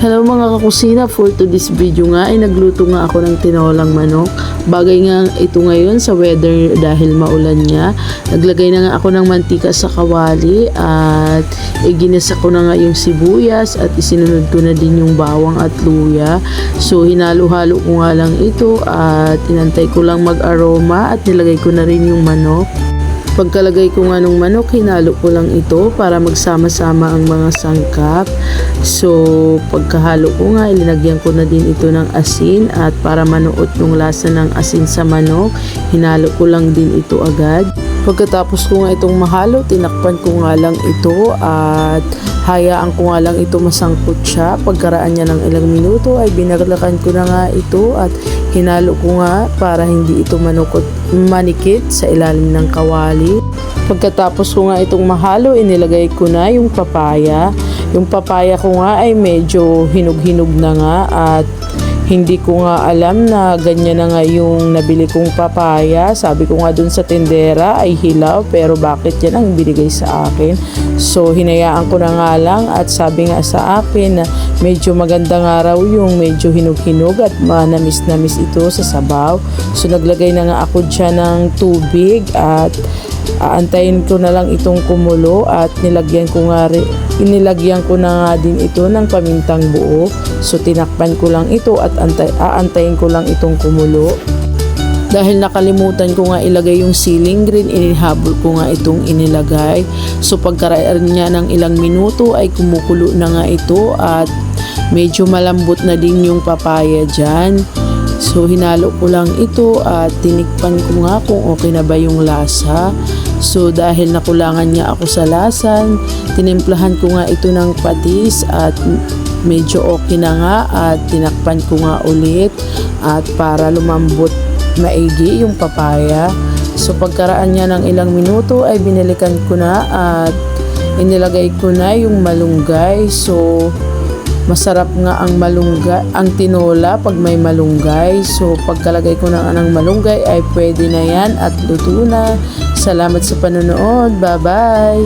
Hello mga kakusina, for today's video nga ay nagluto nga ako ng tinolang manok. Bagay nga ito ngayon sa weather dahil maulan nga. Naglagay na nga ako ng mantika sa kawali at iginisa ko na nga yung sibuyas at isinunod ko na din yung bawang at luya. So hinalo-halo ko nga lang ito at inantay ko lang mag-aroma at nilagay ko na rin yung manok. Pagkalagay ko nga ng manok, hinalo ko lang ito para magsama-sama ang mga sangkap. So, pagkahalo ko nga, ilinagyan ko na din ito ng asin at para manuot yung lasa ng asin sa manok, hinalo ko lang din ito agad. Pagkatapos ko nga itong mahalo, tinakpan ko nga lang ito at hayaan ko nga lang ito masangkot siya. Pagkaraan niya ng ilang minuto ay binaglakan ko na nga ito at hinalo ko nga para hindi ito manikit sa ilalim ng kawali. Pagkatapos ko nga itong mahalo, inilagay ko na yung papaya. Yung papaya ko nga ay medyo hinog-hinog na nga at hindi ko nga alam na ganyan na nga yung nabili kong papaya. Sabi ko nga dun sa tindera ay hilaw, pero bakit yan ang binigay sa akin? So hinayaan ko na nga lang at sabi nga sa akin na medyo maganda nga raw yung medyo hinog-hinog at manamis-namis ito sa sabaw. So naglagay na nga ako dyan ng tubig at aantayin ko na lang itong kumulo at inilagyan ko na nga din ito ng pamintang buo. So tinakpan ko lang ito at aantayin ko lang itong kumulo. Dahil nakalimutan ko nga ilagay yung ceiling green, inihabol ko nga itong inilagay. So pagkaraan niya ng ilang minuto ay kumukulo na nga ito at medyo malambot na din yung papaya dyan. So hinalo ko lang ito at tinikpan ko nga kung okay na ba yung lasa. So dahil nakulangan niya ako sa lasan, tinimplahan ko nga ito ng patis at medyo okay na nga at tinakpan ko nga ulit at para lumambot maigi yung papaya. So pagkaraan niya ng ilang minuto ay binalikan ko na at inilagay ko na yung malunggay. So masarap nga ang tinola pag may malunggay. So pagkalagay ko na ng malunggay ay pwede na yan at luto na. Salamat sa panonood. Bye bye!